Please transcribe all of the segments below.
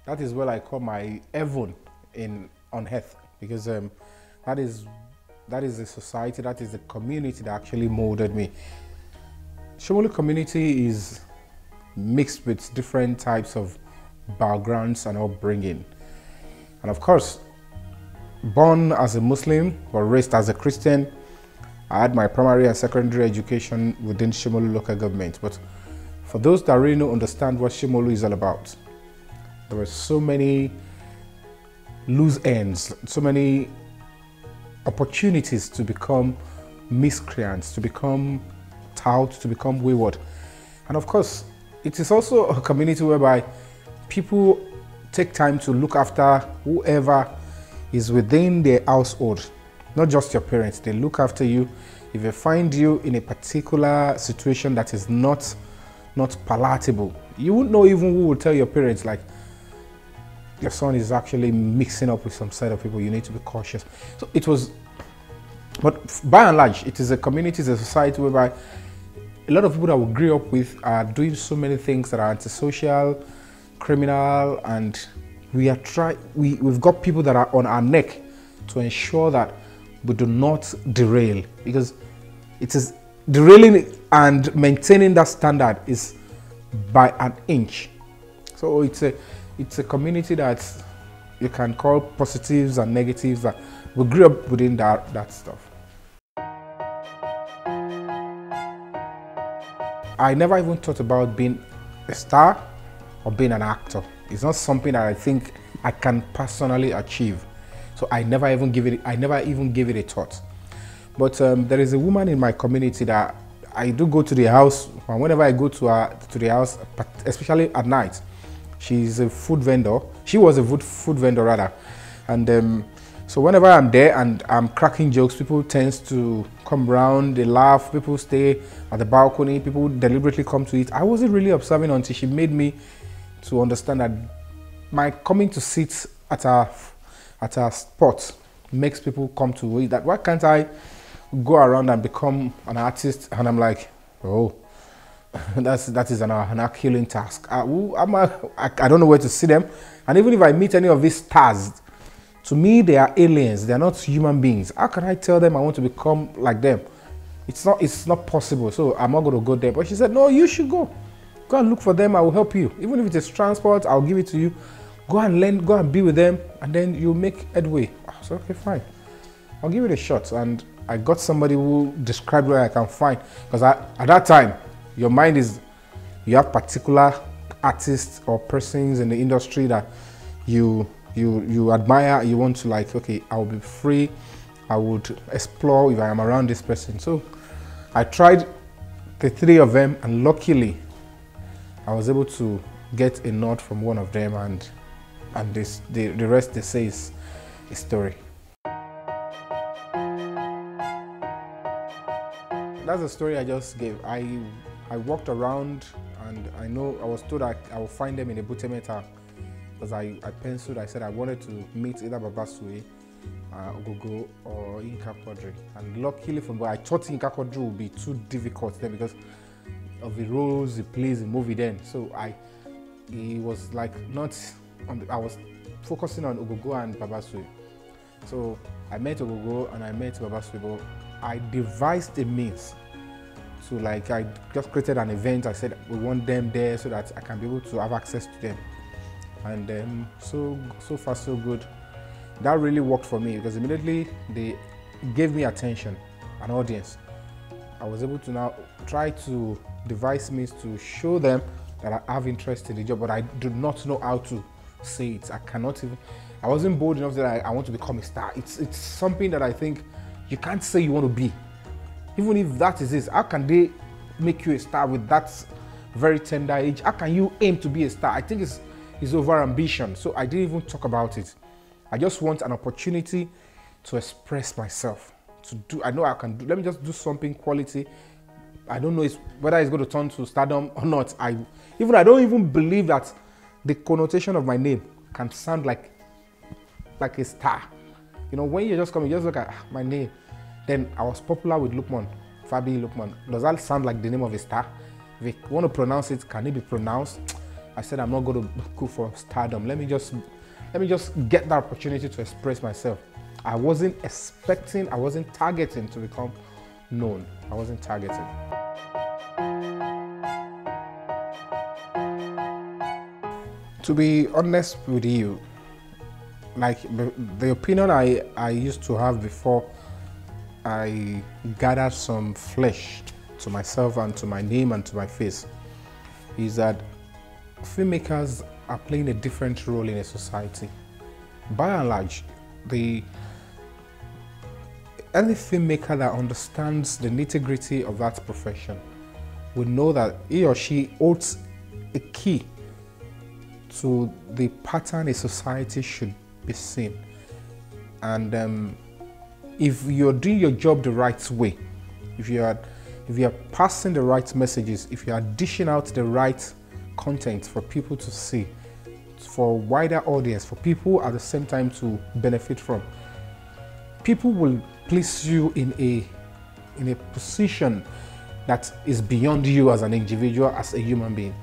That is what I call my heaven on earth, because that is the society, that is the community that actually molded me. Shomolu community is mixed with different types of backgrounds and upbringing. And of course, born as a Muslim but raised as a Christian, I had my primary and secondary education within Shomolu local government. But for those that really don't understand what Shomolu is all about, there were so many loose ends, so many opportunities to become miscreants, to become tout, to become wayward. And of course, it is also a community whereby people take time to look after whoever is within their household, not just your parents. They look after you. If they find you in a particular situation that is not palatable, you wouldn't know even who would tell your parents, like, your son is actually mixing up with some set of people, you need to be cautious. So it was, but by and large, it is a community, it's a society whereby a lot of people that we grew up with are doing so many things that are antisocial, criminal, and we've got people that are on our neck to ensure that we do not derail, because it is derailing and maintaining that standard is by an inch. So it's a community that you can call positives and negatives, that we grew up within that stuff. I never even thought about being a star or being an actor. It's not something that I think I can personally achieve. So I never even give it a thought. But there is a woman in my community that I do go to the house, and whenever I go to the house, especially at night, she's a food vendor. She was a food vendor rather. And so whenever I'm there and I'm cracking jokes, people tend to come around, they laugh, people stay at the balcony, people deliberately come to eat. I wasn't really observing until she made me to understand that my coming to sit at her spot makes people come to eat. That why can't I go around and become an artist? And I'm like, oh, that is an Herculean task. I don't know where to see them. And even if I meet any of these stars, to me, they are aliens. They are not human beings. How can I tell them I want to become like them? It's not possible. So I'm not going to go there. But she said, no, you should go. Go and look for them. I will help you. Even if it is transport, I'll give it to you. Go and learn. Go and be with them, and then you'll make headway. I said, okay, fine. I'll give it a shot. And I got somebody who described where I can find. Because at that time, your mind is, you have particular artists or persons in the industry that you admire, you want to, like, okay, I'll be free, I would explore if I am around this person. So I tried the 3 of them, and luckily I was able to get a nod from one of them, and the rest, they say, is a story. That's the story I just gave. I walked around, and I was told I will find them in a Butemeta. Because I penciled, I said I wanted to meet either Babasui, Ogogo, or Inka Quadri. And luckily for me, I thought Inka Quadri would be too difficult then because of the roles he plays in the movie then. So he was like I was focusing on Ogogo and Babasui. So I met Ogogo and I met Babasui, but I devised a means to, like, I just created an event. I said we want them there so that I can be able to have access to them. And so far so good. That really worked for me because immediately they gave me attention, an audience. I was able to now try to devise means to show them that I have interest in the job, but I do not know how to say it. I wasn't bold enough that I want to become a star. It's something that I think you can't say you want to be. Even if that is it, how can they make you a star with that very tender age? How can you aim to be a star? I think it's over ambition. So I didn't even talk about it. I just want an opportunity to express myself. I know I can do. Let me just do something quality. I don't know whether it's going to turn to stardom or not. I don't even believe that the connotation of my name can sound like a star. You know, when you just come, you just look at my name. Then I was popular with Yomi Fabiyi. Does that sound like the name of a star? If you want to pronounce it, can it be pronounced? I said I'm not going to go for stardom. Let me just get that opportunity to express myself. I wasn't expecting, I wasn't targeting to become known. I wasn't targeting. To be honest with you, like the opinion I used to have before I gathered some flesh to myself and to my name and to my face is that filmmakers are playing a different role in a society. By and large, any filmmaker that understands the nitty-gritty of that profession will know that he or she holds a key to the pattern a society should be seen. And if you're doing your job the right way, if you are passing the right messages, if you are dishing out the right content for people to see, for a wider audience, for people at the same time to benefit from, people will place you in a position that is beyond you as an individual, as a human being.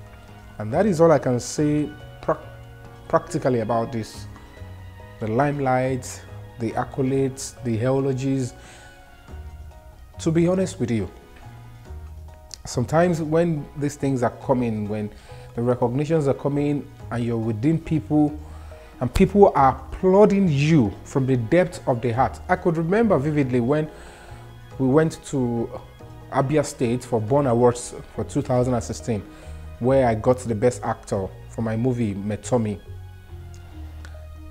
And that is all I can say practically about this. The limelight, the accolades, the eulogies. To be honest with you, sometimes when these things are coming, when the recognitions are coming and you're within people and people are applauding you from the depth of the heart. I could remember vividly when we went to Abia State for Born Awards for 2016, where I got the best actor for my movie Metomi.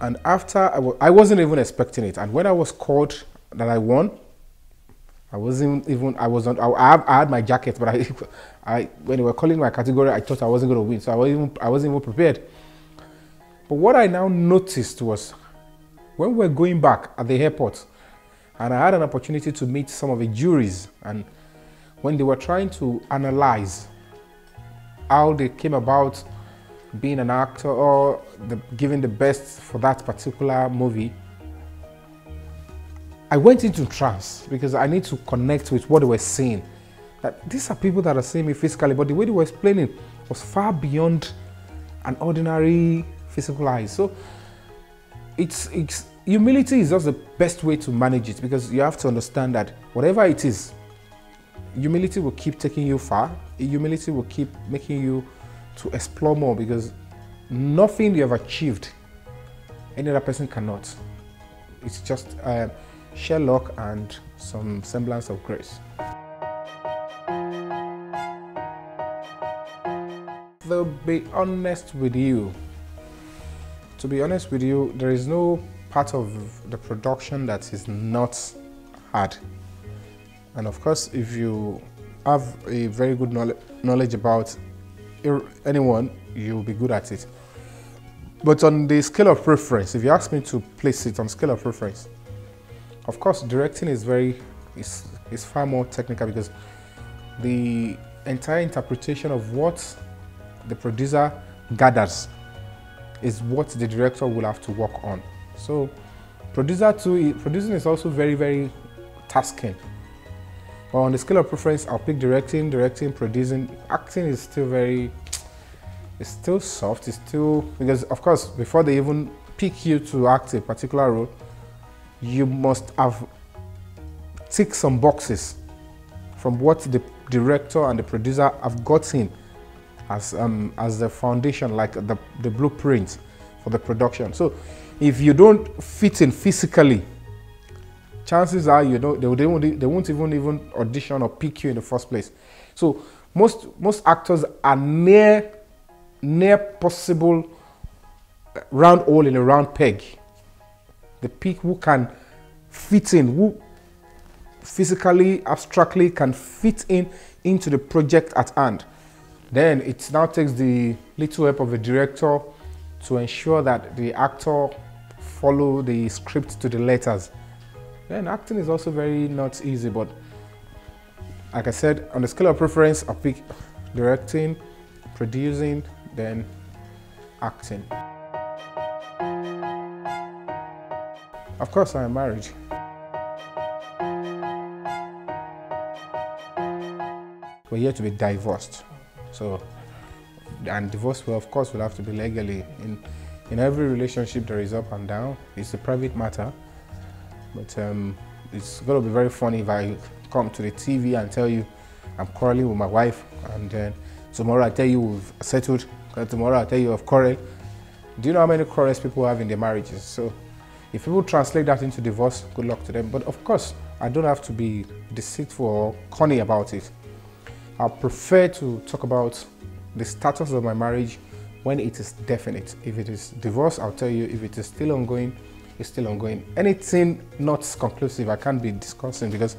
And after I wasn't even expecting it. And when I was called that I won, I had my jacket, but when they were calling my category, I thought I wasn't going to win. So I wasn't even prepared. But what I now noticed was when we were going back at the airport, and I had an opportunity to meet some of the juries, and when they were trying to analyze how they came about being an actor or giving the best for that particular movie, I went into trance because I need to connect with what they were saying. That these are people that are seeing me physically, but the way they were explaining was far beyond an ordinary physical eye. So it's humility is just the best way to manage it, because you have to understand that whatever it is, humility will keep taking you far. Humility will keep making you to explore more, because nothing you have achieved any other person cannot. It's just sheer luck and some semblance of grace. To be honest with you, there is no part of the production that is not hard. And of course, if you have a very good knowledge about anyone, you'll be good at it. But on the scale of preference, if you ask me to place it on scale of preference, of course, directing is far more technical, because the entire interpretation of what the producer gathers is what the director will have to work on. So producing is also very, very tasking. But on the scale of preference, I'll pick directing, producing. Acting is still it's still soft. It's still, because of course, before they even pick you to act a particular role, you must have ticked some boxes from what the director and the producer have gotten as the foundation, like the blueprint for the production. So if you don't fit in physically, chances are they won't even audition or pick you in the first place. So most actors are near possible round hole in a round peg. The pick who can fit in, who physically, abstractly can fit into the project at hand. Then it now takes the little help of a director to ensure that the actor follow the script to the letters. Then acting is also very not easy, but like I said, on the scale of preference, I'll pick directing, producing, then acting. Of course, I am married. We're here to be divorced. So And divorce, well, of course, will have to be legally. In every relationship, there is up and down. It's a private matter. But it's going to be very funny if I come to the TV and tell you I'm quarreling with my wife, and then tomorrow I tell you we've settled, and tomorrow I tell you I've quarreled. Do you know how many quarrels people have in their marriages? So if people translate that into divorce, good luck to them. But of course, I don't have to be deceitful or corny about it. I prefer to talk about the status of my marriage when it is definite. If it is divorce, I'll tell you. If it is still ongoing, it's still ongoing. Anything not conclusive, I can't be discussing because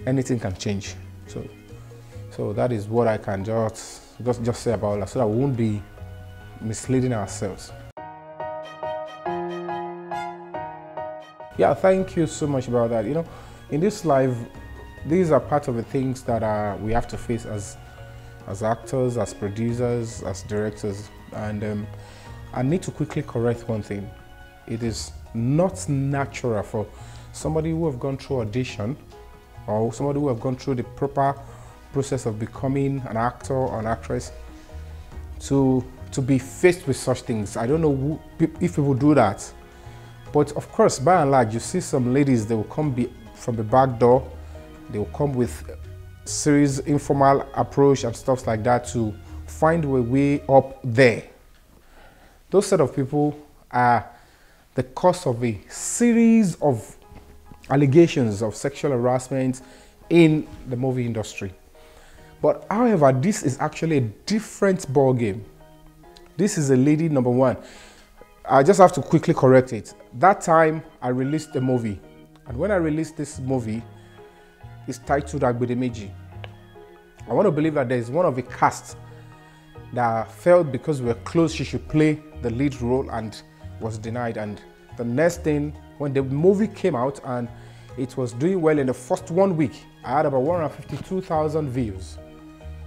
anything can change. So that is what I can just say about that, so that we won't be misleading ourselves. Yeah, thank you so much about that. You know, in this life, these are part of the things that we have to face as actors, as producers, as directors. And I need to quickly correct one thing. It is not natural for somebody who have gone through audition or somebody who have gone through the proper process of becoming an actor or an actress to be faced with such things. I don't know if people do that. But of course, by and large, you see some ladies, they will come from the back door. They will come with serious informal approach and stuff like that to find a way up there. Those set of people are the cause of a series of allegations of sexual harassment in the movie industry. But however, this is actually a different ball game. This is a lady, number one. I just have to quickly correct it. That time, I released a movie. And when I released this movie, it's titled Agbedemeji. I want to believe that there is one of the cast that felt because we were close, she should play the lead role and was denied. And the next thing, when the movie came out and it was doing well in the first 1 week, I had about 152,000 views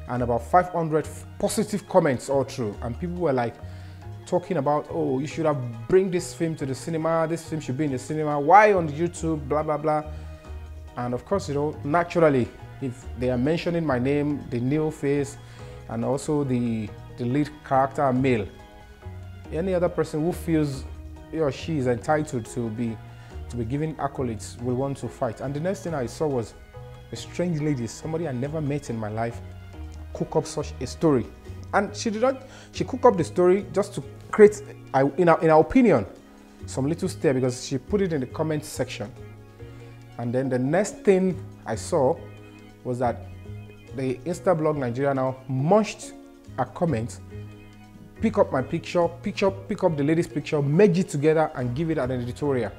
and about 500 positive comments all through. And people were like, talking about, oh, you should have bring this film to the cinema, this film should be in the cinema, why on YouTube, blah, blah, blah. And of course, you know, naturally, if they are mentioning my name, the new face, and also the lead character male, any other person who feels he or she is entitled to be given accolades will want to fight. And the next thing I saw was a strange lady, somebody I never met in my life, cook up such a story. And she cooked up the story just to create, in our opinion, some little stir, because she put it in the comment section. And then the next thing I saw was that the Instablog Nigeria now munched a comment, pick up my picture, pick up the lady's picture, merge it together and give it an editorial.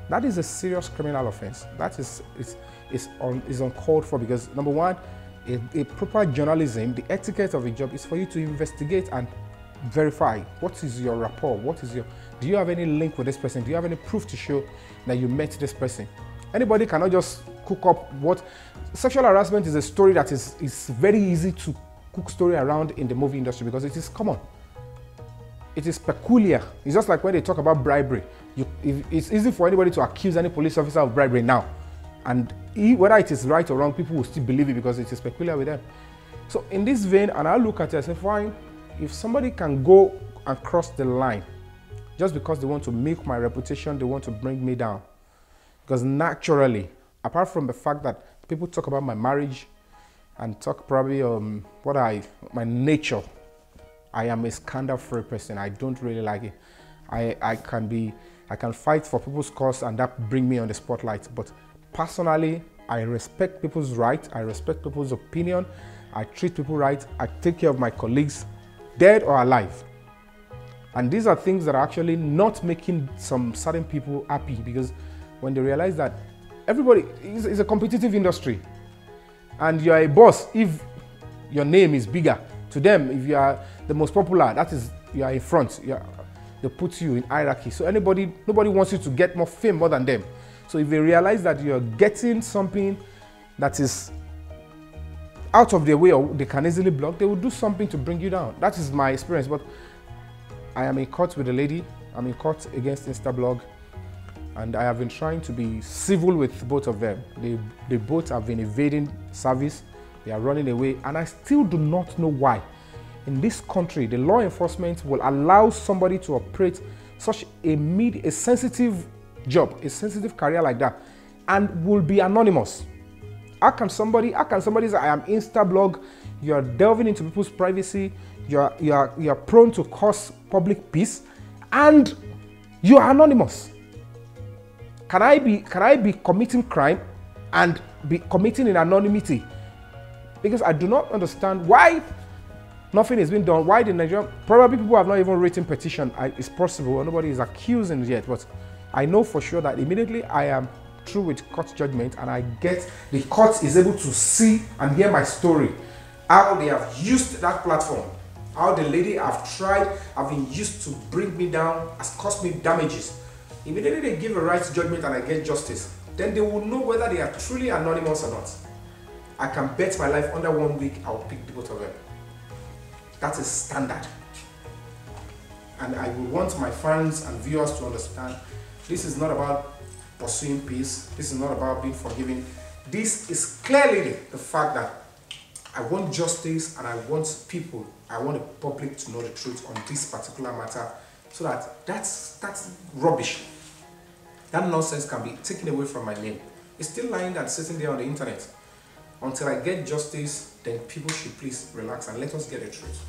That is a serious criminal offense. That is uncalled for, because number one, a proper journalism, the etiquette of a job is for you to investigate and verify what is your rapport, do you have any link with this person, do you have any proof to show that you met this person. Anybody cannot just cook up what sexual harassment is. A story that is very easy to cook story around in the movie industry because it is common. It is peculiar. It's just like when they talk about bribery. It's easy for anybody to accuse any police officer of bribery now. And whether it is right or wrong, people will still believe it because it is peculiar with them. So in this vein, and I look at it and say, fine, if somebody can go and cross the line just because they want to make my reputation, they want to bring me down. Because naturally, apart from the fact that people talk about my marriage and talk probably my nature, I am a scandal-free person. I don't really like it. I can fight for people's cause and that bring me on the spotlight. But personally, I respect people's right. I respect people's opinion. I treat people right. I take care of my colleagues, dead or alive. And these are things that are actually not making some certain people happy, because when they realize that everybody is a competitive industry and you are a boss if your name is bigger. To them, if you are the most popular, that is, you are in front. They put you in hierarchy. So nobody wants you to get more fame more than them. So if they realize that you're getting something that is out of their way or they can easily block, they will do something to bring you down. That is my experience. But I am in court with a lady. I'm in court against Instablog. And I have been trying to be civil with both of them. They both have been evading service. They are running away. And I still do not know why. in this country, the law enforcement will allow somebody to operate such a sensitive job, a sensitive career like that, and will be anonymous? How can somebody say, I am Instablog, you are delving into people's privacy, you are prone to cause public peace, and you are anonymous? Can I be committing crime and be committing in anonymity? Because I do not understand why nothing is being done. Why the Nigerian, probably people have not even written petition. It's possible, nobody is accusing yet, but I know for sure that immediately I am through with court judgment and I get, the court is able to see and hear my story, how they have used that platform, how the lady have been used to bring me down, has caused me damages. Immediately they give a right judgment and I get justice, then they will know whether they are truly anonymous or not. I can bet my life under 1 week I will pick the both of them. That is standard. And I will want my fans and viewers to understand, this is not about pursuing peace, this is not about being forgiving. This is clearly the fact that I want justice and I want the public to know the truth on this particular matter, so that that's rubbish. That nonsense can be taken away from my name. It's still lying and sitting there on the internet. Until I get justice, then people should please relax and let us get the truth.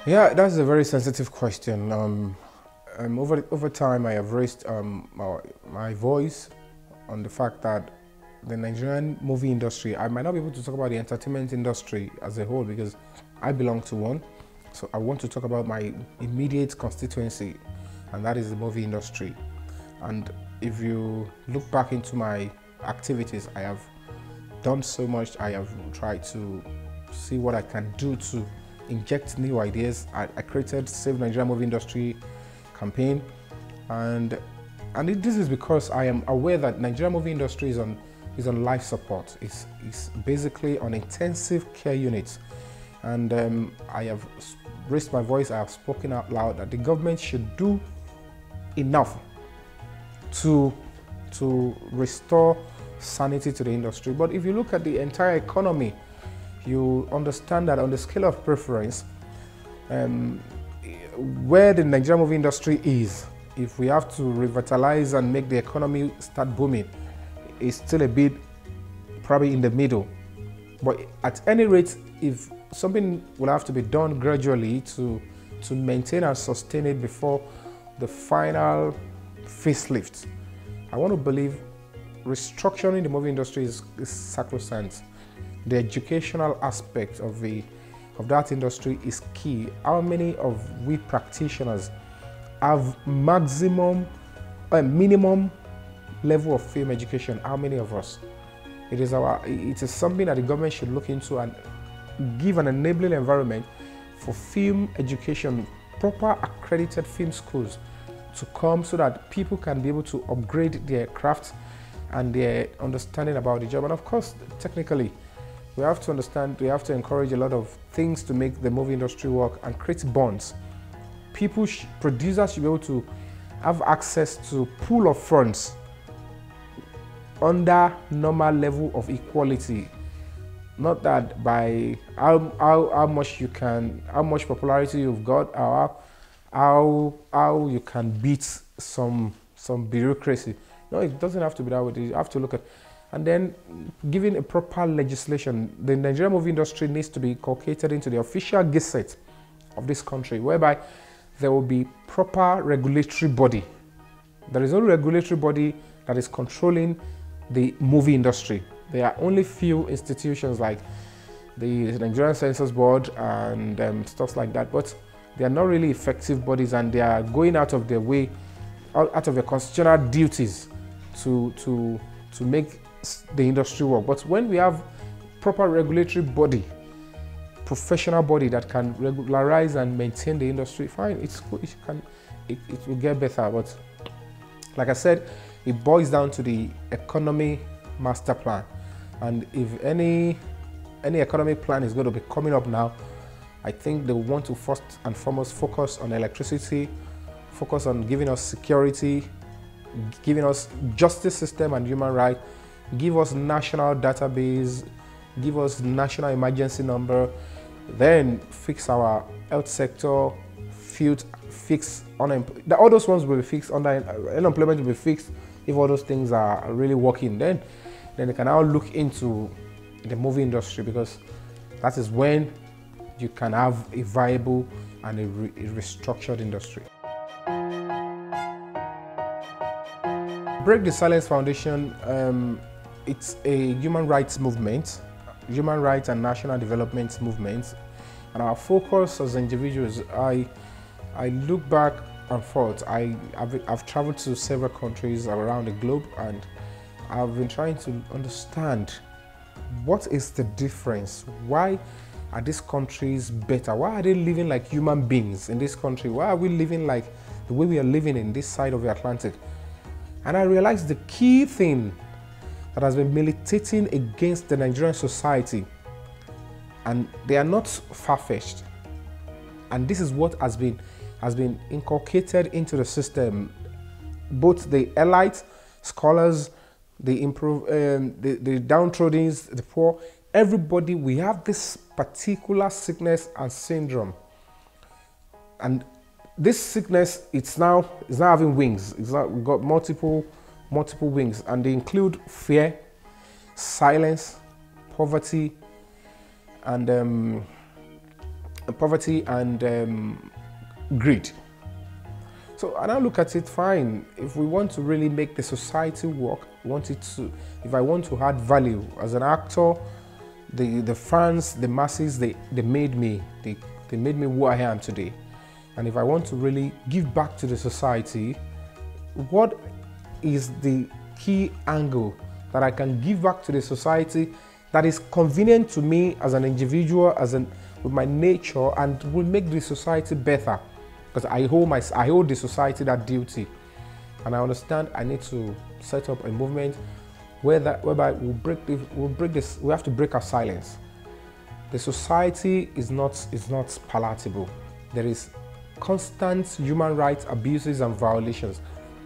Yeah, that's a very sensitive question. Over time, I have raised my voice on the fact that the Nigerian movie industry, I might not be able to talk about the entertainment industry as a whole because I belong to one. So I want to talk about my immediate constituency, and that is the movie industry. And if you look back into my activities, I have done so much. I have tried to see what I can do to inject new ideas. I created Save Nigeria Movie Industry campaign, and this is because I am aware that Nigeria movie industry is on life support. It's basically on intensive care units, and I have raised my voice. I have spoken out loud that the government should do enough to restore sanity to the industry. But if you look at the entire economy, you understand that on the scale of preference, where the Nigerian movie industry is, if we have to revitalize and make the economy start booming, it's still a bit probably in the middle. But at any rate, if something will have to be done gradually to maintain and sustain it before the final facelift, I want to believe restructuring the movie industry is sacrosanct. The educational aspect of that industry is key. How many of we practitioners have minimum level of film education? How many of us? It is something that the government should look into and give an enabling environment for film education, proper accredited film schools to come, so that people can be able to upgrade their craft and their understanding about the job. And of course, technically, we have to understand, we have to encourage a lot of things to make the movie industry work and create bonds. Producers should be able to have access to pool of funds under normal level of equality. Not that by how much popularity you've got, or how you can beat some bureaucracy. No, it doesn't have to be that way. You have to look at, and then giving a proper legislation. The Nigerian movie industry needs to be inculcated into the official gazette of this country, whereby there will be proper regulatory body. There is no regulatory body that is controlling the movie industry. There are only few institutions like the Nigerian Census Board and stuff like that, but they are not really effective bodies, and they are going out of their way, out of their constitutional duties to make the industry work. But when we have proper regulatory body, professional body that can regularize and maintain the industry, fine, it's good, it will get better. But like I said, it boils down to the economy master plan. And if any economic plan is going to be coming up now, I think they want to first and foremost focus on electricity, focus on giving us security, giving us justice system and human rights, give us national database, give us national emergency number, then fix our health sector, fix unemployment. All those ones will be fixed, unemployment will be fixed. If all those things are really working, then they can now look into the movie industry, because that is when you can have a viable and a restructured industry. Break the Silence Foundation, it's a human rights movement, human rights and national development movement. And our focus as individuals, I look back and forth. I've traveled to several countries around the globe, and I've been trying to understand what is the difference. Why are these countries better? Why are they living like human beings in this country? Why are we living like the way we are living in this side of the Atlantic? And I realized the key thing that has been militating against the Nigerian society, and they are not far-fetched, and this is what has been inculcated into the system. Both the elite, scholars, the downtrodden, the poor, everybody, we have this particular sickness and syndrome. And this sickness, it's now having wings. We've got multiple wings, and they include fear, silence, poverty, and greed. So I now look at it, fine. If we want to really make the society work, if I want to add value as an actor, the fans, the masses, they made me who I am today. And if I want to really give back to the society, what is the key angle that I can give back to the society that is convenient to me as an individual, with my nature, and will make the society better? Because I hold the society that duty, and I understand I need to set up a we have to break our silence. The society is not palatable. There is constant human rights abuses and violations,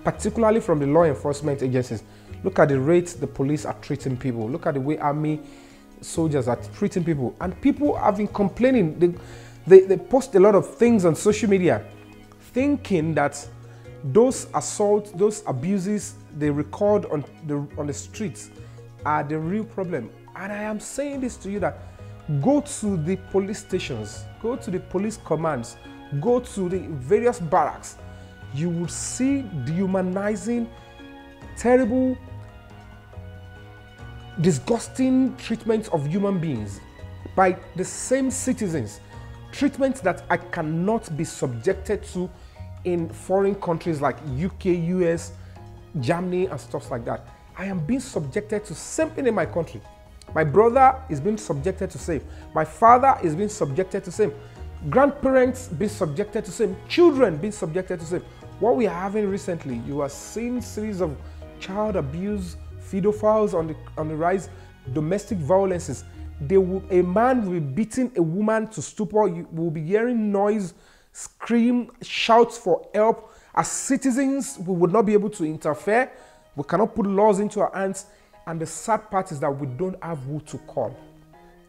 particularly from the law enforcement agencies. Look at the rates the police are treating people. Look at the way army soldiers are treating people, and people have been complaining. They post a lot of things on social media, thinking that those assaults, those abuses they record on the streets are the real problem. And I am saying this to you, that go to the police stations, go to the police commands, go to the various barracks. You will see dehumanizing, terrible, disgusting treatment of human beings by the same citizens. Treatment that I cannot be subjected to in foreign countries like UK, US, Germany, and stuff like that. I am being subjected to same thing in my country. My brother is being subjected to same. My father is being subjected to same. Grandparents being subjected to same. Children being subjected to same. What we are having recently, you are seeing series of child abuse, pedophiles on the rise, domestic violences. A man will be beating a woman to stupor. You will be hearing noise, scream, shouts for help. As citizens, we would not be able to interfere. We cannot put laws into our hands. And the sad part is that we don't have who to call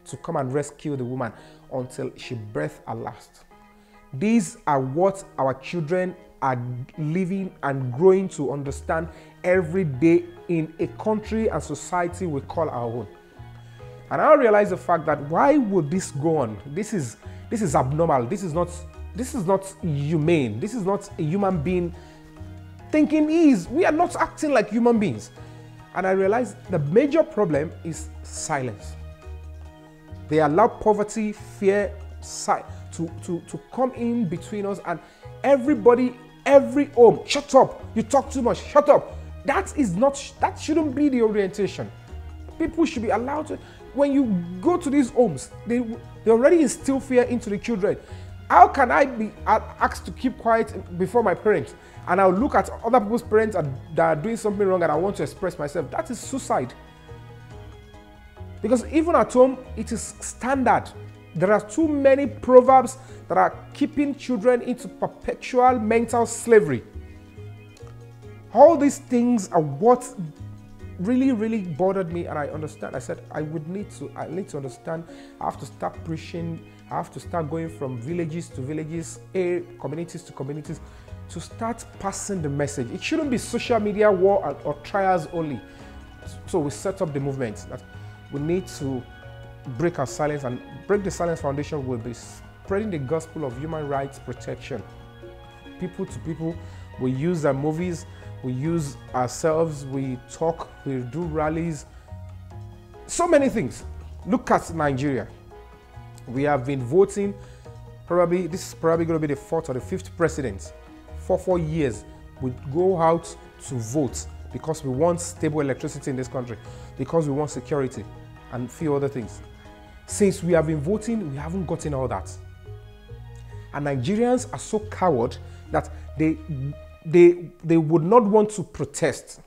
to come and rescue the woman until she breathes her last. These are what our children are living and growing to understand every day in a country and society we call our own. And I realize the fact that why would this go on? This is abnormal. This is not humane. This is not a human being thinking. We are not acting like human beings. And I realized the major problem is silence. They allow poverty, fear, to come in between us, and everybody, every home, shut up, you talk too much, shut up. That shouldn't be the orientation. People should be allowed to, when you go to these homes, they already instill fear into the children. How can I be asked to keep quiet before my parents, and I'll look at other people's parents that are doing something wrong and I want to express myself? That is suicide. Because even at home, it is standard. There are too many proverbs that are keeping children into perpetual mental slavery. All these things are what really, really bothered me, and I understand. I said, I need to understand. I have to start preaching. I have to start going from villages to villages, communities to communities, to start passing the message. It shouldn't be social media war or trials only. So we set up the movement that we need to break our silence, and Break the Silence Foundation will be spreading the gospel of human rights protection. People to people, we use our movies, we use ourselves, we talk, we do rallies, so many things. Look at Nigeria. We have been voting, this is probably going to be the 4th or the 5th president. For 4 years, we go out to vote because we want stable electricity in this country, because we want security and a few other things. Since we have been voting, we haven't gotten all that. And Nigerians are so coward that they would not want to protest.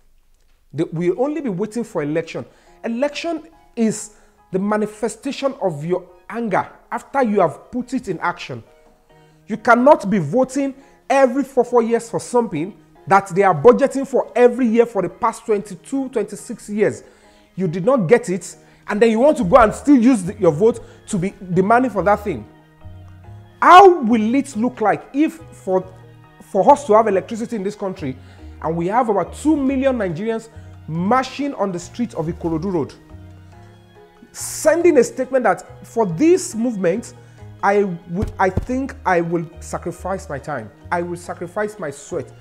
They will only be waiting for election. Election is the manifestation of your anger after you have put it in action. You cannot be voting every 4 years for something that they are budgeting for every year for the past 22, 26 years. You did not get it, and then you want to go and still use your vote to be demanding for that thing. How will it look like if for us to have electricity in this country and we have about 2 million Nigerians marching on the streets of Ikorodu Road, sending a statement that for this movement, I think I will sacrifice my time. I will sacrifice my sweat.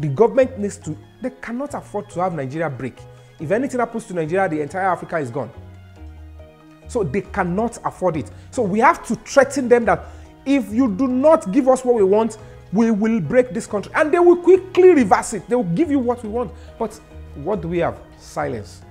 The government needs to, they cannot afford to have Nigeria break. If anything happens to Nigeria, the entire Africa is gone. So they cannot afford it. So we have to threaten them that if you do not give us what we want, we will break this country. And they will quickly reverse it. They will give you what we want. But what do we have? Silence.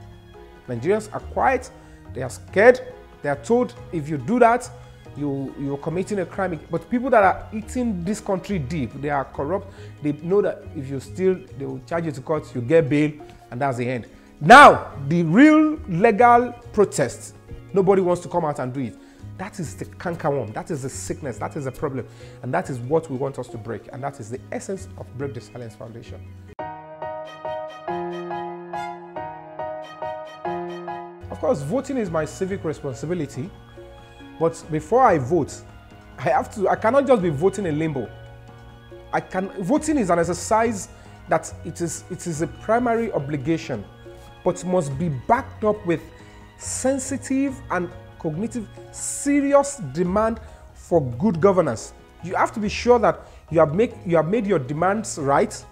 Nigerians are quiet. They are scared. They are told if you do that, you're committing a crime. But people that are eating this country deep, they are corrupt. They know that if you steal, they will charge you to court, you get bail, and that's the end. Now, the real legal protests, nobody wants to come out and do it. That is the cankerworm. That is the sickness. That is the problem. And that is what we want us to break. And that is the essence of Break the Silence Foundation. Of course, voting is my civic responsibility. But before I vote, I cannot just be voting in limbo. Voting is an exercise that it is a primary obligation, but must be backed up with sensitive and cognitive, serious demand for good governance. You have to be sure that you have made your demands right.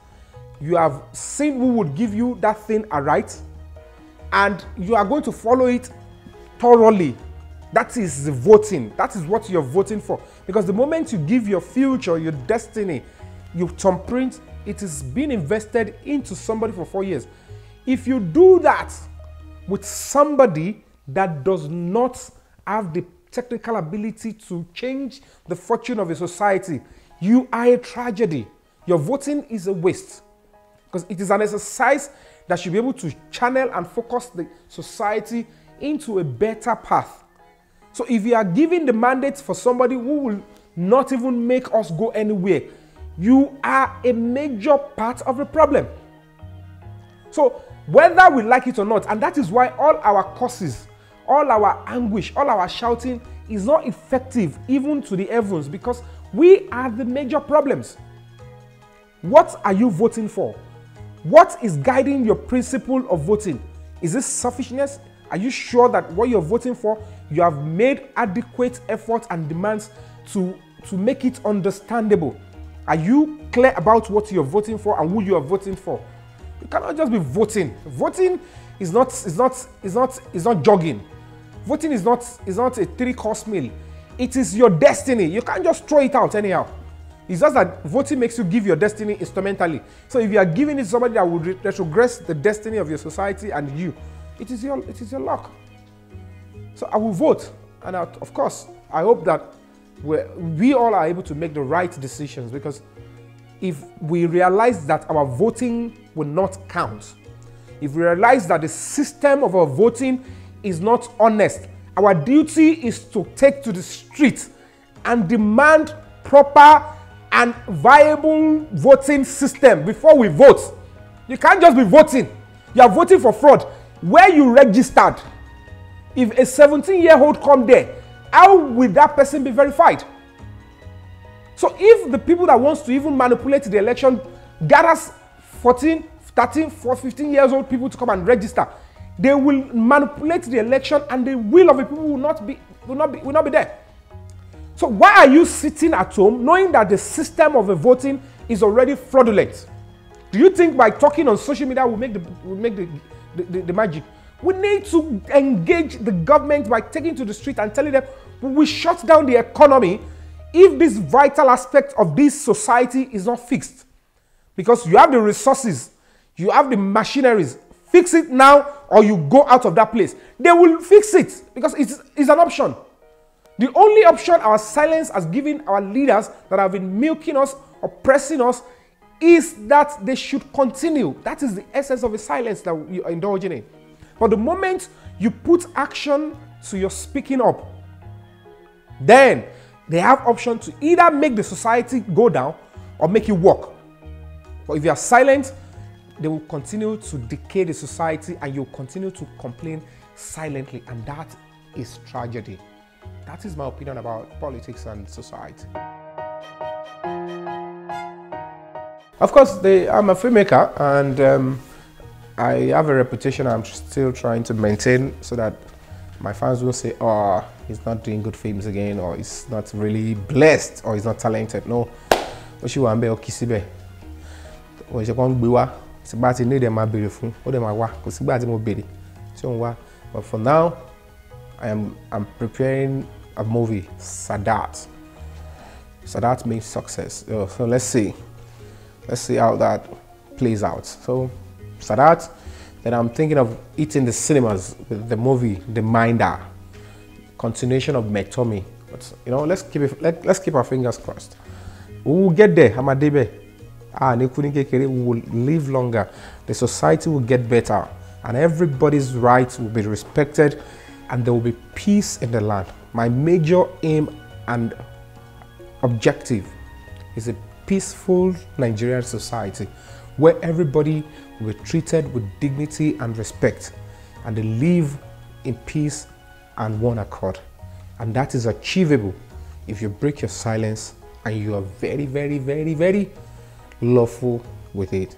You have seen who would give you that thing right, and you are going to follow it thoroughly. That is the voting. That is what you're voting for. Because the moment you give your future, your destiny, your thumbprint, it is being invested into somebody for 4 years. If you do that with somebody that does not have the technical ability to change the fortune of a society, you are a tragedy. Your voting is a waste. Because it is an exercise that should be able to channel and focus the society into a better path. So if you are giving the mandate for somebody who will not even make us go anywhere, you are a major part of the problem. So whether we like it or not, and that is why all our curses, all our anguish, all our shouting is not effective even to the heavens, because we are the major problems. What are you voting for? What is guiding your principle of voting? Is this selfishness? Are you sure that what you're voting for, you have made adequate effort and demands to make it understandable? Are you clear about what you're voting for and who you are voting for? You cannot just be voting. Voting is not jogging. Voting is not a 3-course meal. It is your destiny. You can't just throw it out anyhow. It's just that voting makes you give your destiny instrumentally. So if you are giving it to somebody that will retrogress the destiny of your society and you, it is your luck. So I will vote, and of course, I hope that we all are able to make the right decisions, because if we realize that our voting will not count, if we realize that the system of our voting is not honest, our duty is to take to the street and demand proper and viable voting system before we vote. You can't just be voting. You are voting for fraud. where you registered, if a 17-year-old come there, how will that person be verified? So if the people that wants to even manipulate the election gathers 14, 13, 14, 15 years old people to come and register, they will manipulate the election and the will of the people will not be there. So why are you sitting at home knowing that the system of the voting is already fraudulent? Do you think by talking on social media will make the magic? We need to engage the government by taking to the street and telling them we shut down the economy if this vital aspect of this society is not fixed. Because you have the resources, you have the machineries. Fix it now or you go out of that place. They will fix it because it's an option. The only option our silence has given our leaders that have been milking us, oppressing us, is that they should continue. That is the essence of the silence that you are indulging in. But the moment you put action to your speaking up, then they have option to either make the society go down or make it work. But if you are silent, they will continue to decay the society and you'll continue to complain silently, and that is tragedy. That is my opinion about politics and society. Of course, I'm a filmmaker and I have a reputation I'm still trying to maintain so that my fans will say, oh, he's not doing good films again, or he's not really blessed, or he's not talented. No. But for now, I'm preparing a movie, Sadat. Sadat means success. So let's see how that plays out. So Sadat, then I'm thinking of it in the cinemas with the movie The Minder, continuation of Metomi. But you know, let's keep our fingers crossed. We will get there. We will live longer. The society will get better, and everybody's rights will be respected, and there will be peace in the land. My major aim and objective is a peaceful Nigerian society where everybody will be treated with dignity and respect, and they live in peace and one accord. And that is achievable if you break your silence and you are very, very, very, very lawful with it.